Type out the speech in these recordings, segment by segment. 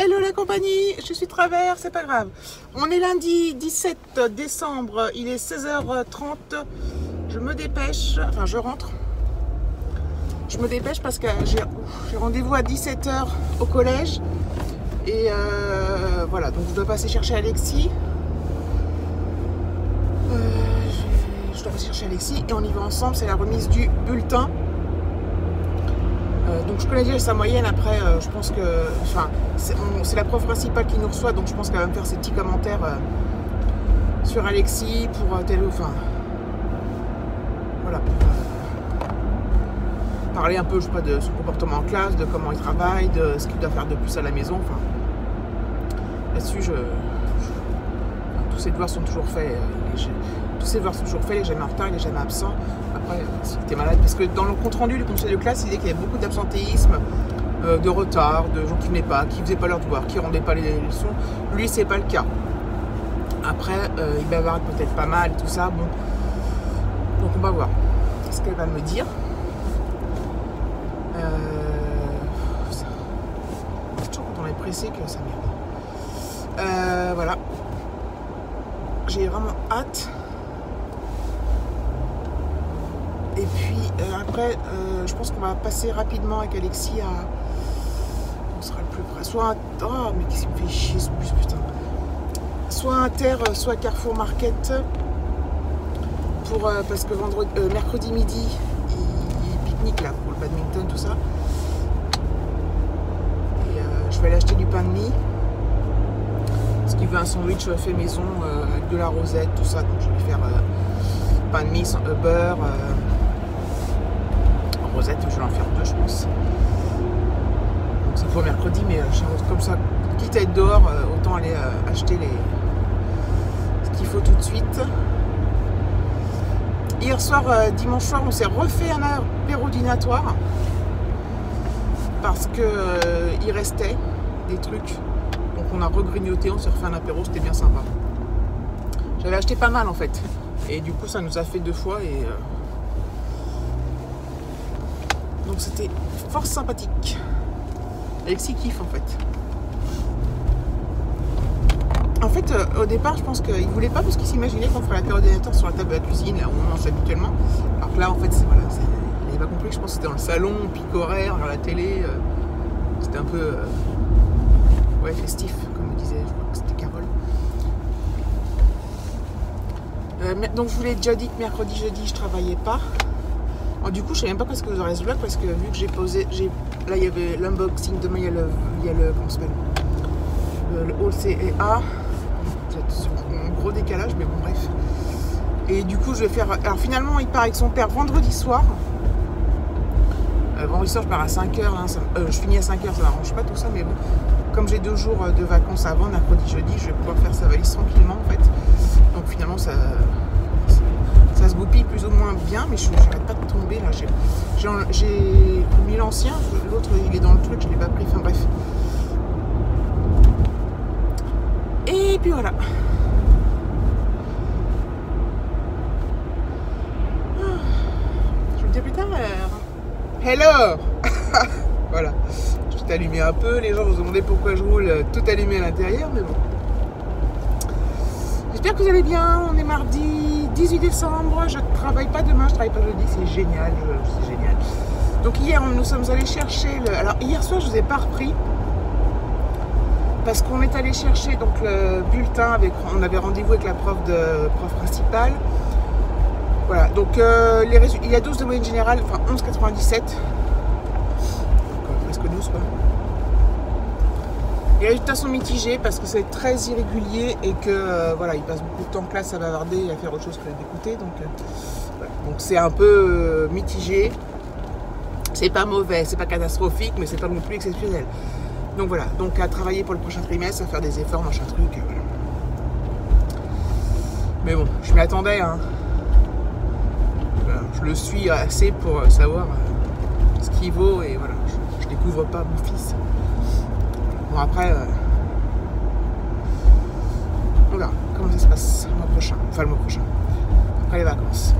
Hello la compagnie, je suis travers, c'est pas grave. On est lundi 17 décembre, il est 16h30. Je me dépêche, enfin je rentre. Je me dépêche parce que j'ai rendez-vous à 17h au collège. Et voilà, donc je dois passer chercher Alexis. Je dois passer chercher Alexis et on y va ensemble, c'est la remise du bulletin. Donc je connais déjà sa moyenne, après je pense que, enfin, c'est la prof principale qui nous reçoit, donc je pense qu'elle va me faire ses petits commentaires sur Alexis pour tel ou, enfin, voilà, pour parler un peu, je sais pas, de son comportement en classe, de comment il travaille, de ce qu'il doit faire de plus à la maison, enfin, là-dessus, tous ses devoirs sont toujours faits, tous ses devoirs sont toujours faits, il n'est jamais en retard, il n'est jamais absent. Après, s'il était malade, parce que dans le compte rendu du conseil de classe, il disait qu'il y avait beaucoup d'absentéisme, de retard, de gens qui venaient pas, qui faisaient pas leurs devoirs, qui rendaient pas les leçons. Lui, c'est pas le cas. Après, il bavarde peut-être pas mal, tout ça, bon. Donc on va voir ce qu'elle va me dire. C'est toujours quand on est pressé que ça merde. Voilà. J'ai vraiment hâte. Et puis après, je pense qu'on va passer rapidement avec Alexis à... On sera le plus près. Soit... Oh, mais qu'est-ce qui me fait chier ce bus, putain. Soit Inter, soit Carrefour Market. Pour, parce que mercredi midi, il pique-nique là, pour le badminton, tout ça. Et je vais aller acheter du pain de mie. Parce qu'il veut un sandwich fait maison avec de la rosette, tout ça. Donc je vais lui faire pain de mie, beurre... rosette, je vais en faire deux, je pense. Donc c'est pour mercredi, mais comme ça, quitte à être dehors, autant aller acheter ce qu'il faut tout de suite. Hier soir, dimanche soir, on s'est refait un apéro dînatoire parce que il restait des trucs. Donc on a regrignoté, on s'est refait un apéro, c'était bien sympa. J'avais acheté pas mal en fait. Et du coup, ça nous a fait 2 fois et... Donc c'était fort sympathique. Alexis kiffe en fait. En fait, au départ, je pense qu'il voulait pas parce qu'il s'imaginait qu'on ferait l'apéro dînatoire sur la table de la cuisine, là où on mange habituellement. Alors que là, en fait, voilà, il n'avait pas compris que je pense que c'était dans le salon, on picorait, on regardait la télé. C'était un peu ouais, festif, comme disait, je crois que c'était Carole. Donc je vous l'ai déjà dit que mercredi, jeudi, je travaillais pas. Alors, du coup, je sais même pas ce que vous aurez ce vlog parce que vu que j'ai posé, là il y avait l'unboxing, demain il y a le comment ça s'appelle, le haul CA, c'est un gros décalage, mais bon bref. Et du coup, je vais faire. Alors finalement, il part avec son père vendredi soir. Vendredi soir, je pars à 5h. Hein, je finis à 5h, ça m'arrange pas tout ça, mais bon. Comme j'ai 2 jours de vacances avant, mercredi, jeudi, je vais pouvoir faire sa valise tranquillement en fait. Donc finalement, ça se goupille plus ou moins bien, mais je n'arrête pas de tomber là. J'ai mis l'ancien, l'autre il est dans le truc, je ne l'ai pas pris, enfin bref. Et puis voilà. Je me dis putain, hello. Voilà. Je vais t'allumer un peu, les gens vont se demander pourquoi je roule tout allumé à l'intérieur, mais bon. J'espère que vous allez bien, on est mardi 18 décembre, je ne travaille pas demain, je ne travaille pas jeudi, c'est génial, c'est génial. Donc hier, nous sommes allés chercher alors hier soir, je ne vous ai pas repris, parce qu'on est allé chercher donc, le bulletin, on avait rendez-vous avec la prof principale. Voilà, donc il y a 12 de moyenne générale, enfin 11,97, donc presque 12 quoi. Les résultats sont mitigés parce que c'est très irrégulier et que voilà, il passe beaucoup de temps en classe à bavarder et à faire autre chose que d'écouter. Donc voilà. Donc c'est un peu mitigé. C'est pas mauvais, c'est pas catastrophique, mais c'est pas non plus exceptionnel. Donc voilà, donc à travailler pour le prochain trimestre, à faire des efforts, machin truc. Voilà. Mais bon, je m'y attendais. Hein. Voilà, je le suis assez pour savoir ce qu'il vaut et voilà, je découvre pas mon fils. Bon après, on verra comment ça se passe le mois prochain, enfin le mois prochain, après les vacances.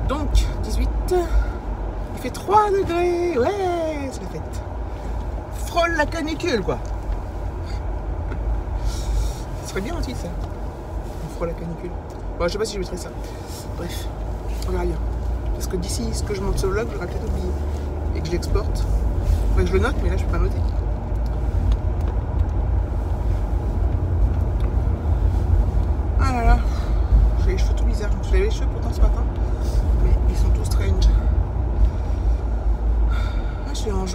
Donc 18, il fait 3 degrés, ouais, c'est la fête. frôle la canicule, quoi. Ce serait bien aussi, ça. On frôle la canicule. Bon, je sais pas si je mettrai ça. Bref, on verra bien. Parce que d'ici ce que je monte sur le vlog, j'aurais peut-être oublié. Et que je l'exporte. Enfin, je le note, mais là, je peux pas noter. Ah là là. J'ai les cheveux tout bizarres. Je me suis lavé les cheveux pourtant ce matin. Mais ils sont tous strange.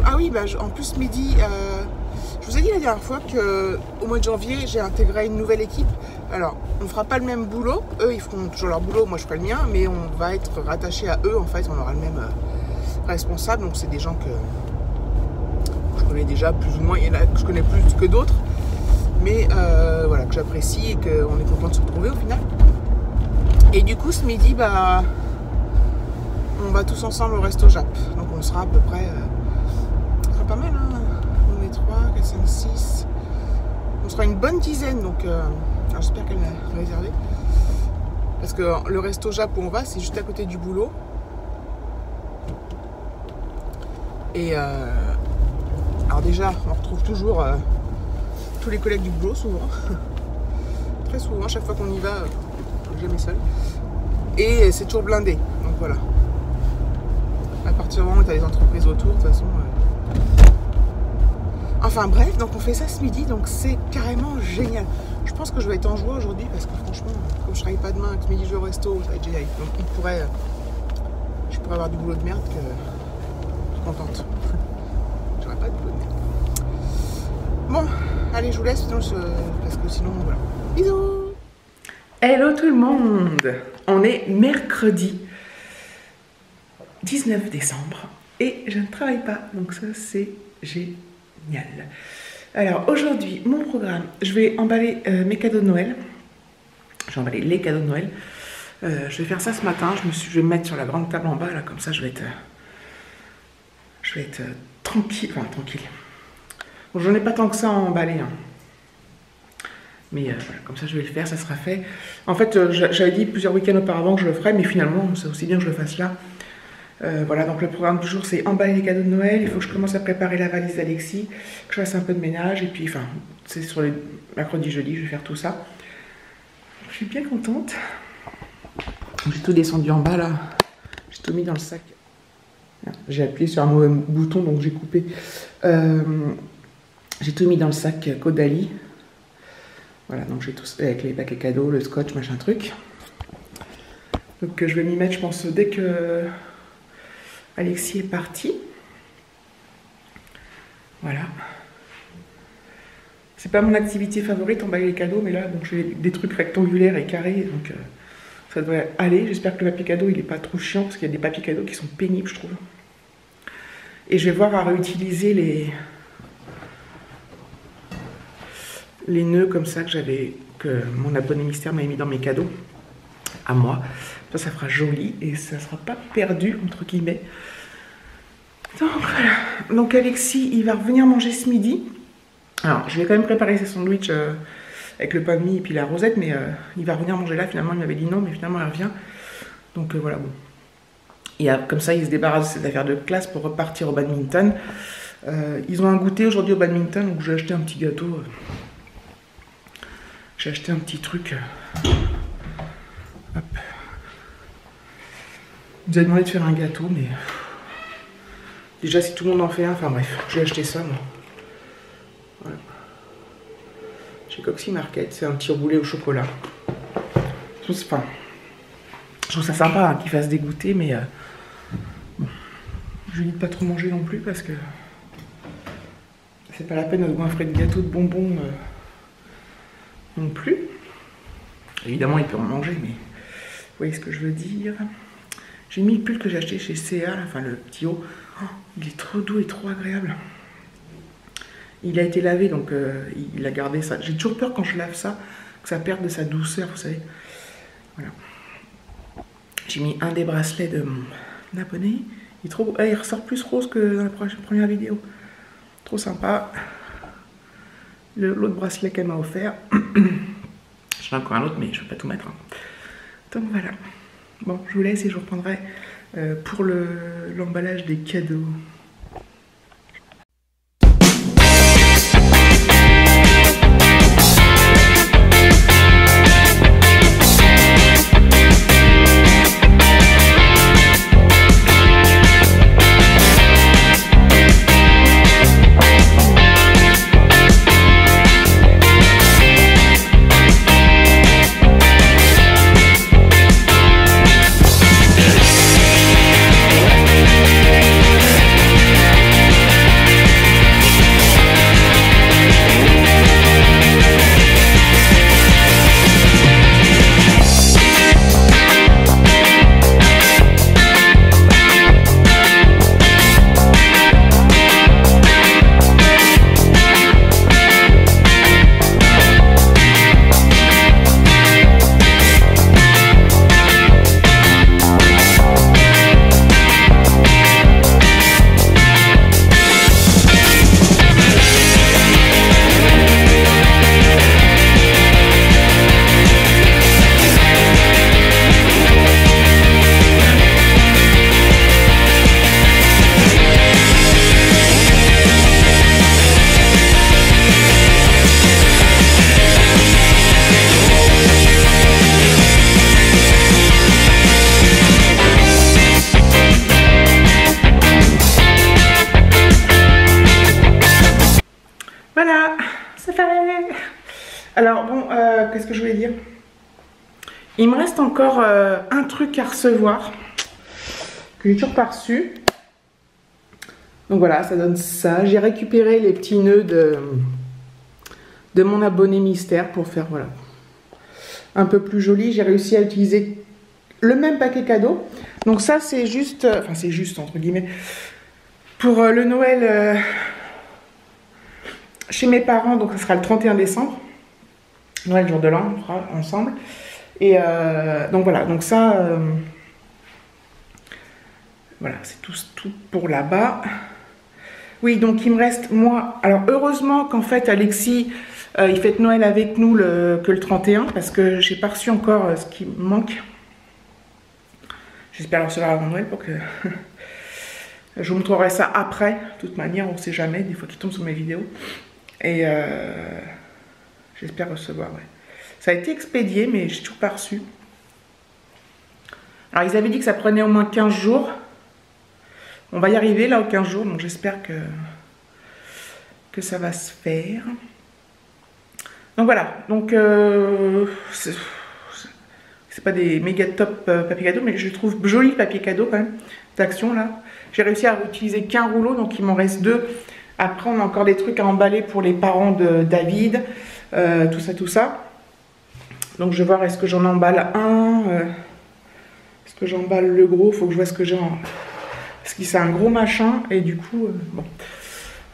Ah oui, bah, en plus ce midi, je vous ai dit la dernière fois qu'au mois de janvier, j'ai intégré une nouvelle équipe. Alors, on ne fera pas le même boulot. Eux, ils feront toujours leur boulot, moi je ferai le mien, mais on va être rattaché à eux. En fait, on aura le même responsable. Donc, c'est des gens que je connais déjà plus ou moins. Il y en a que je connais plus que d'autres. Mais voilà, que j'apprécie et qu'on est content de se retrouver au final. Et du coup, ce midi, bah, on va tous ensemble au resto Jap. Donc, on sera à peu près... pas mal, hein. On est 3, 4, 5, 6. On sera une bonne dizaine, donc j'espère qu'elle est réservée. Parce que le resto Jap où on va, c'est juste à côté du boulot. Et alors déjà, on retrouve toujours tous les collègues du boulot, souvent. Très souvent, chaque fois qu'on y va, jamais seul. Et c'est toujours blindé, donc voilà. À partir du moment où tu as les entreprises autour, de toute façon... Enfin bref, donc on fait ça ce midi, donc c'est carrément génial. Je pense que je vais être en joie aujourd'hui parce que franchement, comme je travaille pas demain, que ce midi je vais au resto, ça va être génial. Donc je pourrais avoir du boulot de merde que je suis contente. J'aurais pas de boulot de merde. Bon, allez, je vous laisse, parce que sinon, voilà. Bisous. Hello tout le monde. On est mercredi 19 décembre et je ne travaille pas, donc ça c'est génial. Alors aujourd'hui, mon programme, je vais emballer mes cadeaux de Noël. Je vais emballer les cadeaux de Noël. Je vais faire ça ce matin. Je vais me mettre sur la grande table en bas là, comme ça je vais être tranquille. Enfin tranquille. Bon, j'en ai pas tant que ça à emballer. Hein. Mais voilà, comme ça je vais le faire, ça sera fait. En fait, j'avais dit plusieurs week-ends auparavant que je le ferais, mais finalement c'est aussi bien que je le fasse là. Voilà, donc le programme du jour c'est emballer les cadeaux de Noël. Il faut que je commence à préparer la valise d'Alexis, que je fasse un peu de ménage et puis enfin c'est sur les mercredi, jeudi, je vais faire tout ça. Je suis bien contente. J'ai tout descendu en bas là, j'ai tout mis dans le sac. J'ai appuyé sur un mauvais bouton donc j'ai coupé. J'ai tout mis dans le sac Caudalie. Voilà, donc j'ai tout avec les paquets cadeaux, le scotch, machin truc. Donc je vais m'y mettre, je pense, dès que Alexis est parti. Voilà. C'est pas mon activité favorite, emballer les cadeaux, mais là, donc j'ai des trucs rectangulaires et carrés, donc ça devrait aller. J'espère que le papier cadeau, il est pas trop chiant, parce qu'il y a des papiers cadeaux qui sont pénibles, je trouve. Et je vais voir à réutiliser les nœuds comme ça que mon abonné mystère m'avait mis dans mes cadeaux à moi. Ça fera joli et ça sera pas perdu entre guillemets. Donc voilà. Donc Alexis, il va revenir manger ce midi. Alors je vais quand même préparer ses sandwichs avec le pain de mie et puis la rosette, mais il va revenir manger là. Finalement il m'avait dit non, mais finalement il revient. Donc voilà, bon. Et comme ça il se débarrasse de ses affaires de classe pour repartir au badminton. Ils ont un goûter aujourd'hui au badminton, donc j'ai acheté un petit gâteau. J'ai acheté un petit truc. Hop. Il nous a demandé de faire un gâteau, mais déjà si tout le monde en fait un, enfin bref, j'ai acheté ça moi. Voilà. Chez Coxy Market, c'est un petit roulé au chocolat. Enfin, je trouve ça sympa hein, qu'il fasse des goûters, mais bon, je lui dis de pas trop manger non plus parce que c'est pas la peine de goinfrer de gâteau de bonbons non plus. Évidemment, il peut en manger, mais vous voyez ce que je veux dire. J'ai mis le pull que j'ai acheté chez CA, enfin le petit haut. Oh, il est trop doux et trop agréable. Il a été lavé, donc il a gardé ça. J'ai toujours peur quand je lave ça, que ça perde de sa douceur, vous savez. Voilà. J'ai mis un des bracelets de mon abonné. Il est trop beau. Ah, il ressort plus rose que dans la première vidéo. Trop sympa. L'autre bracelet qu'elle m'a offert. J'en ai encore un autre, mais je ne vais pas tout mettre. Hein. Donc voilà. Bon, je vous laisse et je reprendrai pour l'emballage des cadeaux. Alors bon, qu'est-ce que je voulais dire? Il me reste encore un truc à recevoir que j'ai toujours pas reçu. Donc voilà, ça donne ça. J'ai récupéré les petits nœuds de mon abonné mystère pour faire voilà un peu plus joli. J'ai réussi à utiliser le même paquet cadeau. Donc ça c'est juste, enfin c'est juste entre guillemets, pour le Noël chez mes parents. Donc ça sera le 31 décembre. Noël, jour de l'an, on fera ensemble. Et donc voilà, donc ça, voilà, c'est tout pour là-bas. Oui, donc il me reste, moi, alors heureusement qu'en fait Alexis, il fête Noël avec nous que le 31, parce que j'ai pas reçu encore ce qui me manque. J'espère le recevoir avant Noël pour que je vous montrerai ça après. De toute manière, on sait jamais, des fois qu'il tombe sur mes vidéos. Et j'espère recevoir, ouais. Ça a été expédié, mais j'ai toujours pas reçu. Alors, ils avaient dit que ça prenait au moins 15 jours. On va y arriver, là, aux 15 jours. Donc, j'espère que ça va se faire. Donc, voilà. Donc, c'est pas des méga top papier cadeau, mais je trouve joli papier cadeau, quand même, d'Action, là. J'ai réussi à utiliser qu'un rouleau, donc il m'en reste 2. Après, on a encore des trucs à emballer pour les parents de David. Tout ça. Donc je vais voir, est-ce que j'en emballe un, est-ce que j'emballe le gros, faut que je vois ce que j'ai en... Parce que c'est un gros machin, et du coup, bon.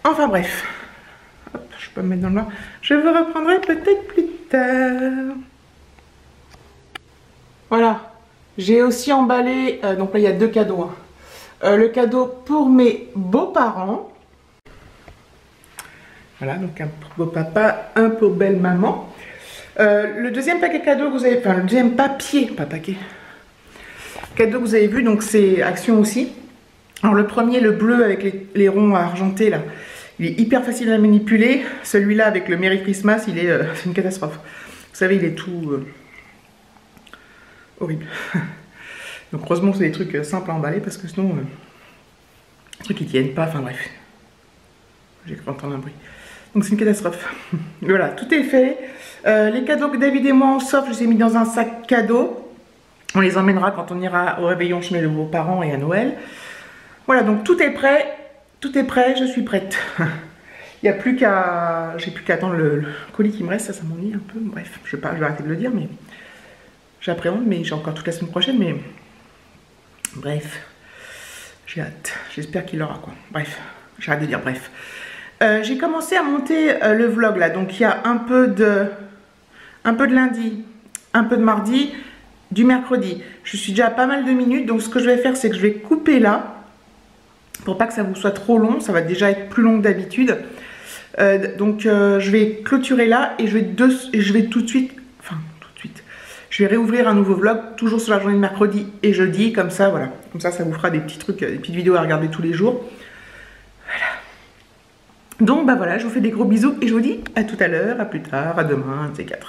Enfin bref, hop, je peux me mettre dans le noir. Je vous reprendrai peut-être plus tard. Voilà, j'ai aussi emballé, donc là il y a 2 cadeaux. Hein. Le cadeau pour mes beaux-parents. Voilà, donc un pour beau-papa, un pour belle-maman. Le deuxième paquet cadeau que vous avez, enfin le deuxième papier, pas paquet, cadeau que vous avez vu, donc c'est Action aussi. Alors le premier, le bleu avec les ronds argentés là, il est hyper facile à manipuler. Celui-là avec le Merry Christmas, il est, c'est une catastrophe. Vous savez, il est tout horrible. Donc heureusement c'est des trucs simples à emballer parce que sinon, les trucs qui tiennent pas, enfin bref. J'ai cru entendre un bruit. Donc c'est une catastrophe. Voilà, tout est fait. Les cadeaux que David et moi on s'offre, je les ai mis dans un sac cadeau. On les emmènera quand on ira au réveillon chez mes beaux-parents et à Noël. Voilà, donc tout est prêt. Tout est prêt, je suis prête. Il n'y a plus qu'à... J'ai plus qu'à attendre le colis qui me reste, ça m'ennuie un peu. Bref, je vais arrêter de le dire, mais... J'appréhende, mais j'ai encore toute la semaine prochaine, mais... Bref. J'ai hâte. J'espère qu'il aura quoi. Bref, j'arrête de dire bref. J'ai commencé à monter le vlog là, donc il y a un peu de lundi, un peu de mardi, du mercredi. Je suis déjà à pas mal de minutes, donc ce que je vais faire, c'est que je vais couper là, pour pas que ça vous soit trop long, ça va déjà être plus long que d'habitude. Donc je vais clôturer là et je vais tout de suite, je vais réouvrir un nouveau vlog, toujours sur la journée de mercredi et jeudi, comme ça, voilà. Comme ça vous fera des petits trucs, des petites vidéos à regarder tous les jours. Donc bah voilà, je vous fais des gros bisous et je vous dis à tout à l'heure, à plus tard, à demain, etc.